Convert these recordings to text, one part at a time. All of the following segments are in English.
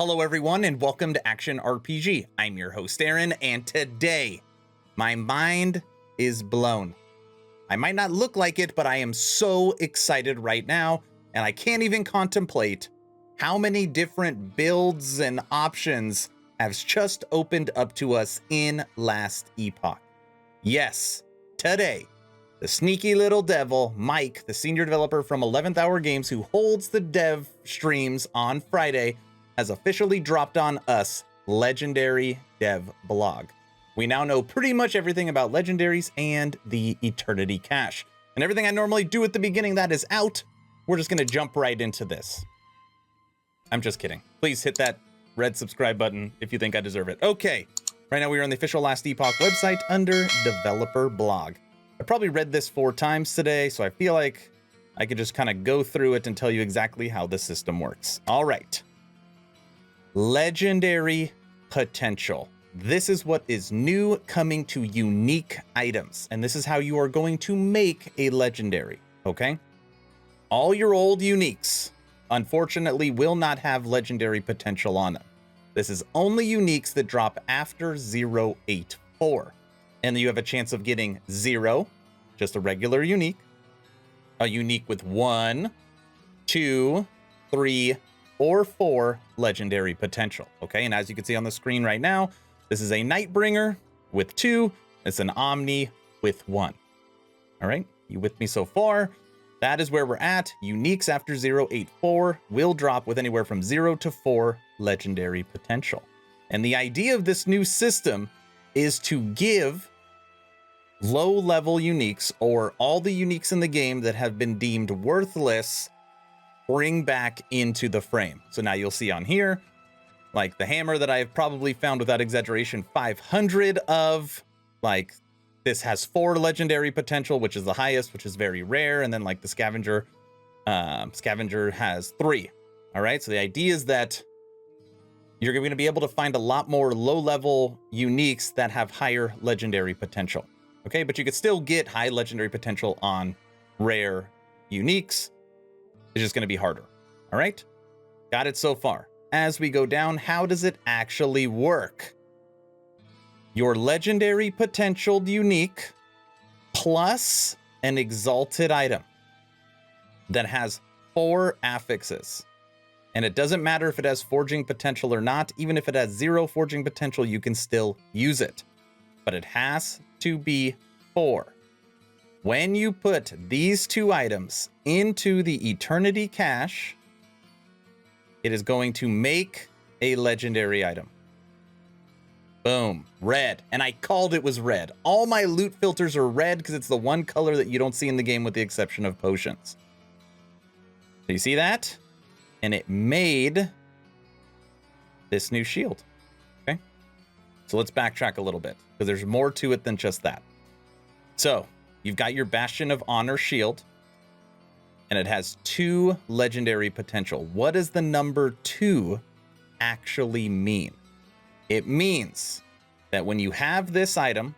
Hello everyone and welcome to Action RPG. I'm your host Aaron, and today my mind is blown. I might not look like it, but I am so excited right now, and I can't even contemplate how many different builds and options have just opened up to us in Last Epoch. Yes, today, the sneaky little devil, Mike, the senior developer from 11th Hour Games who holds the dev streams on Friday, has officially dropped on us Legendary Dev Blog. We now know pretty much everything about legendaries and the Eternity Cache. And everything I normally do at the beginning that is out, we're just gonna jump right into this. I'm just kidding. Please hit that red subscribe button if you think I deserve it. Okay, right now we are on the official Last Epoch website under Developer Blog. I probably read this 4 times today, so I feel like I could just kind of go through it and tell you exactly how the system works. All right. Legendary potential. This is what is new coming to unique items, and this is how you are going to make a legendary, okay? All your old uniques, unfortunately, will not have legendary potential on them. This is only uniques that drop after 084. And you have a chance of getting 0, just a regular unique, a unique with 1, 2, 3, or 4 legendary potential, okay? And as you can see on the screen right now, this is a Nightbringer with 2, it's an Omni with 1. All right, you with me so far? That is where we're at. Uniques after 084 will drop with anywhere from 0 to 4 legendary potential. And the idea of this new system is to give low-level uniques, or all the uniques in the game that have been deemed worthless, bring back into the frame. So now you'll see on here, like the hammer that I have probably found without exaggeration 500 of, like this has 4 legendary potential, which is the highest, which is very rare. And then like the scavenger has 3. All right. So the idea is that you're going to be able to find a lot more low-level uniques that have higher legendary potential. Okay. But you could still get high legendary potential on rare uniques. It's just going to be harder. All right. Got it so far. As we go down, how does it actually work? Your legendary potential unique plus an exalted item that has 4 affixes. And it doesn't matter if it has forging potential or not. Even if it has 0 forging potential, you can still use it. But it has to be 4. When you put these 2 items into the Eternity Cache, it is going to make a legendary item. Boom, red. And I called it was red. All my loot filters are red because it's the one color that you don't see in the game with the exception of potions. So you see that? And it made this new shield. Okay. So let's backtrack a little bit because there's more to it than just that. So you've got your Bastion of Honor shield, and it has 2 legendary potential. What does the number 2 actually mean? It means that when you have this item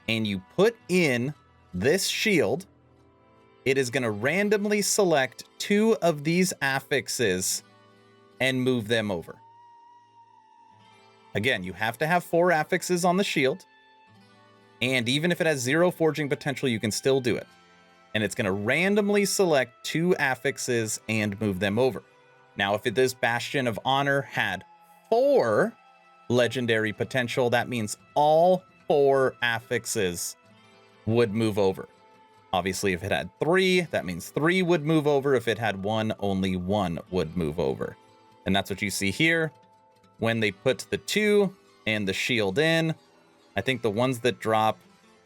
and you put in this shield, it is going to randomly select 2 of these affixes and move them over. Again, you have to have 4 affixes on the shield. And even if it has 0 forging potential, you can still do it. And it's going to randomly select 2 affixes and move them over. Now, if this Bastion of Honor had 4 legendary potential, that means all 4 affixes would move over. Obviously, if it had 3, that means 3 would move over. If it had 1, only 1 would move over. And that's what you see here. When they put the 2 and the shield in, I think the ones that drop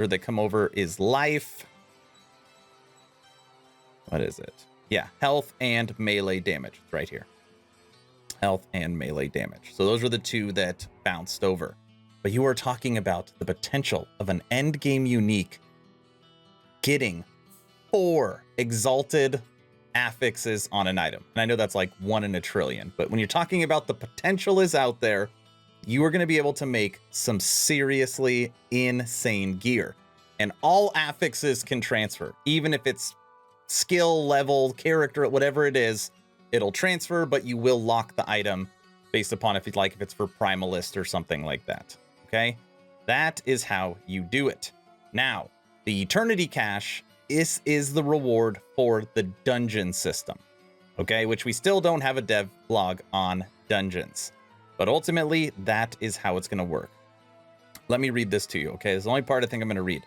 or that come over is life. What is it? Yeah, health and melee damage. It's right here. Health and melee damage. So those are the 2 that bounced over. But you are talking about the potential of an end game unique getting 4 exalted affixes on an item. And I know that's like 1 in a trillion, but when you're talking about the potential is out there, you are going to be able to make some seriously insane gear. And all affixes can transfer, even if it's skill level, character, whatever it is, it'll transfer, but you will lock the item based upon if it's for Primalist or something like that. Okay, that is how you do it. Now, the Eternity Cache is the reward for the dungeon system. Okay, which we still don't have a dev blog on dungeons, but ultimately that is how it's going to work. Let me read this to you. Okay, it's the only part I think I'm going to read.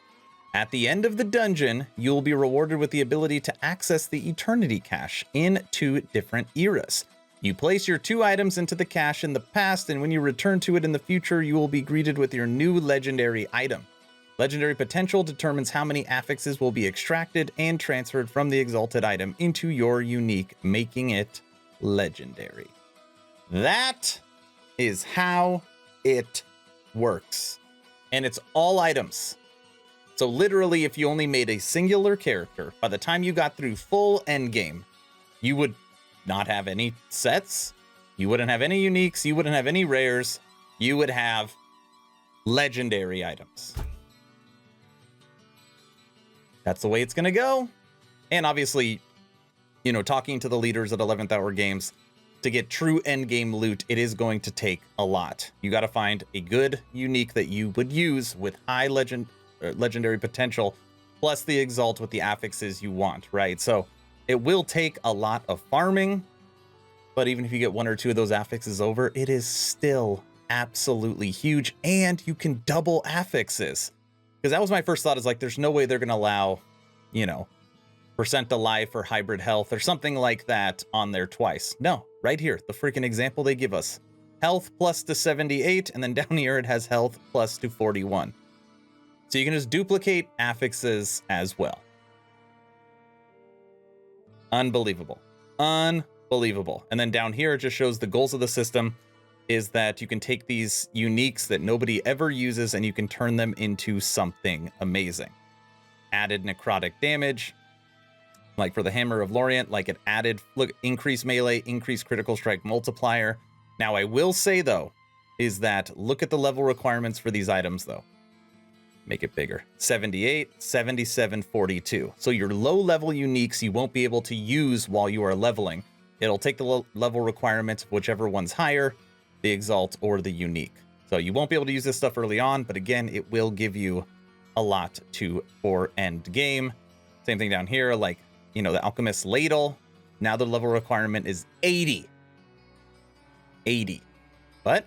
At the end of the dungeon, you'll be rewarded with the ability to access the Eternity Cache in 2 different eras. You place your 2 items into the cache in the past, and when you return to it in the future, you will be greeted with your new legendary item. Legendary potential determines how many affixes will be extracted and transferred from the exalted item into your unique, making it legendary. That is how it works. And it's all items. So literally, if you only made a singular character, by the time you got through full endgame, you would not have any sets, you wouldn't have any uniques, you wouldn't have any rares, you would have legendary items. That's the way it's going to go. And obviously, you know, talking to the leaders at 11th Hour Games, to get true endgame loot, it is going to take a lot. You got to find a good unique that you would use with high legendary potential, plus the exalt with the affixes you want, right? So it will take a lot of farming, but even if you get 1 or 2 of those affixes over, it is still absolutely huge, and you can double affixes. Because that was my first thought, is like, there's no way they're going to allow, you know, percent to life or hybrid health or something like that on there twice. No, right here, the freaking example they give us. Health plus to 78, and then down here it has health plus to 41. So you can just duplicate affixes as well. Unbelievable. Unbelievable. And then down here, it just shows the goals of the system is that you can take these uniques that nobody ever uses and you can turn them into something amazing. Added necrotic damage, like for the Hammer of Lorient, like it added, look, increased melee, increased critical strike multiplier. Now I will say though, is that look at the level requirements for these items though. Make it bigger. 78, 77, 42. So your low level uniques you won't be able to use while you are leveling. It'll take the level requirements of whichever one's higher, the exalt or the unique. So you won't be able to use this stuff early on, but again, it will give you a lot for end game. Same thing down here, like, you know, the Alchemist's Ladle. Now the level requirement is 80. 80. But,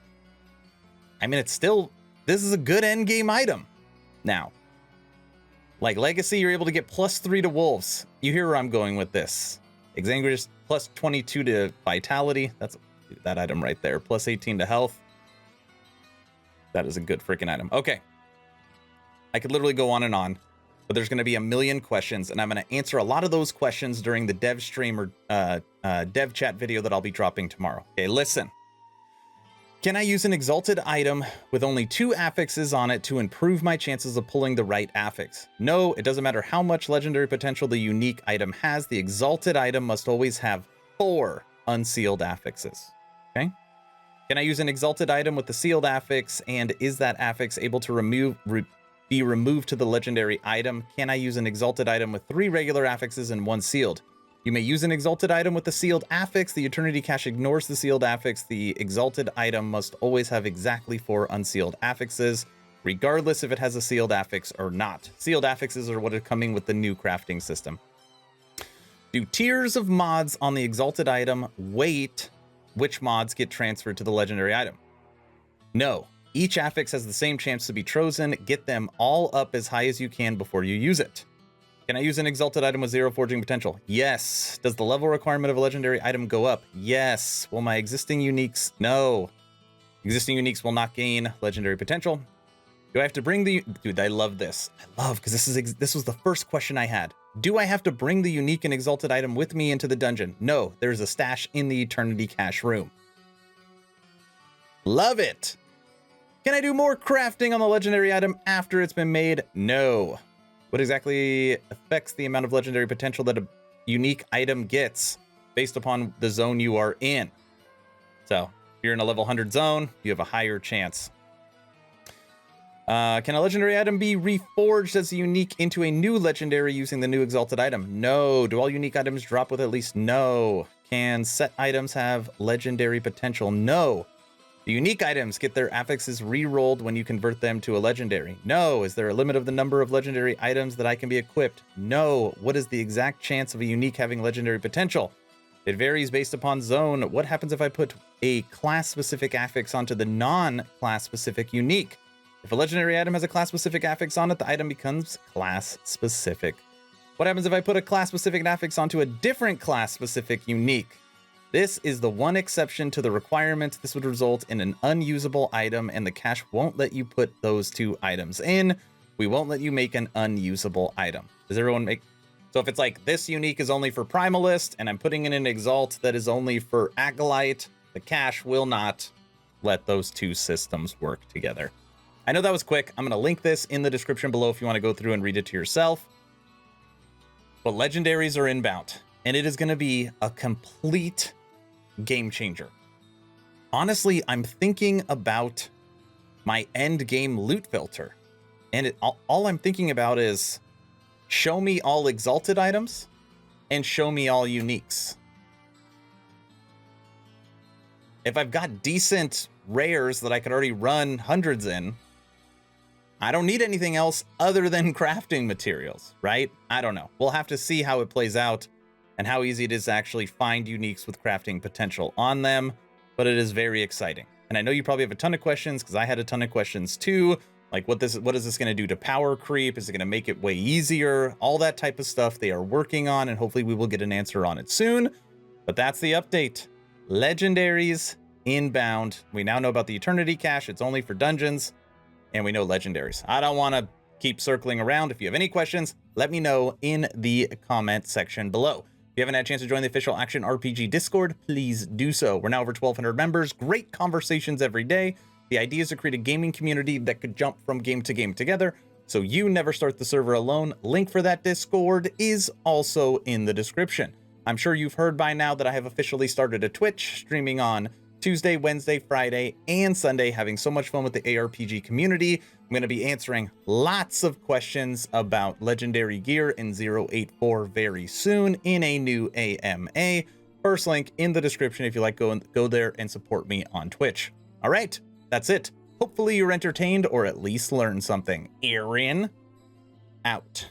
I mean, it's still, this is a good end game item. Now, like Legacy, you're able to get +3 to Wolves. You hear where I'm going with this. Exanguish +22 to Vitality. That's that item right there. +18 to Health. That is a good freaking item. Okay. I could literally go on and on, but there's going to be a million questions, and I'm going to answer a lot of those questions during the dev stream or dev chat video that I'll be dropping tomorrow. Okay, listen. Can I use an exalted item with only 2 affixes on it to improve my chances of pulling the right affix? No, it doesn't matter how much legendary potential the unique item has. The exalted item must always have 4 unsealed affixes. Okay. Can I use an exalted item with the sealed affix, and is that affix able to be removed to the legendary item? Can I use an exalted item with 3 regular affixes and 1 sealed? You may use an exalted item with the sealed affix. The Eternity Cache ignores the sealed affix. The exalted item must always have exactly 4 unsealed affixes, regardless if it has a sealed affix or not. Sealed affixes are what are coming with the new crafting system. Do tiers of mods on the exalted item weight which mods get transferred to the legendary item? No. Each affix has the same chance to be chosen. Get them all up as high as you can before you use it. Can I use an exalted item with 0 forging potential? Yes. Does the level requirement of a legendary item go up? Yes. Will my existing uniques? No. Existing uniques will not gain legendary potential. Do I have to bring the... Dude, I love this. I love, because this was the first question I had. Do I have to bring the unique and exalted item with me into the dungeon? No. There's a stash in the Eternity Cache room. Love it. Can I do more crafting on the legendary item after it's been made? No. What exactly affects the amount of legendary potential that a unique item gets based upon the zone you are in? So if you're in a level 100 zone, you have a higher chance. Can a legendary item be reforged as a unique into a new legendary using the new exalted item? No. Do all unique items drop with at least? No. Can set items have legendary potential? No. Do unique items get their affixes re-rolled when you convert them to a legendary? No. Is there a limit of the number of legendary items that I can be equipped? No. What is the exact chance of a unique having legendary potential? It varies based upon zone. What happens if I put a class-specific affix onto the non-class-specific unique? If a legendary item has a class-specific affix on it, the item becomes class-specific. What happens if I put a class-specific affix onto a different class-specific unique? This is the one exception to the requirement. This would result in an unusable item, and the cache won't let you put those two items in. We won't let you make an unusable item. Does everyone make... So if it's like this unique is only for Primalist, and I'm putting in an Exalt that is only for Acolyte, the cache will not let those two systems work together. I know that was quick. I'm going to link this in the description below if you want to go through and read it to yourself. But legendaries are inbound, and it is going to be a complete game changer. Honestly, I'm thinking about my end game loot filter, and all I'm thinking about is show me all exalted items and show me all uniques. If I've got decent rares that I could already run hundreds in, I don't need anything else other than crafting materials, right? I don't know. We'll have to see how it plays out and how easy it is to actually find uniques with crafting potential on them, but it is very exciting. And I know you probably have a ton of questions, because I had a ton of questions too. Like, what is this going to do to power creep? Is it going to make it way easier? All that type of stuff they are working on, and hopefully we will get an answer on it soon. But that's the update. Legendaries inbound. We now know about the Eternity Cache. It's only for dungeons. And we know legendaries. I don't want to keep circling around. If you have any questions, let me know in the comment section below. If you haven't had a chance to join the official Action RPG Discord, please do so. We're now over 1,200 members. Great conversations every day. The idea is to create a gaming community that could jump from game to game together, so you never start the server alone. Link for that Discord is also in the description. I'm sure you've heard by now that I have officially started a Twitch, streaming on Tuesday, Wednesday, Friday, and Sunday, having so much fun with the ARPG community. I'm going to be answering lots of questions about legendary gear in 084 very soon in a new AMA. First link in the description if you like, go there and support me on Twitch. All right, that's it. Hopefully you're entertained or at least learned something. Aaron, out.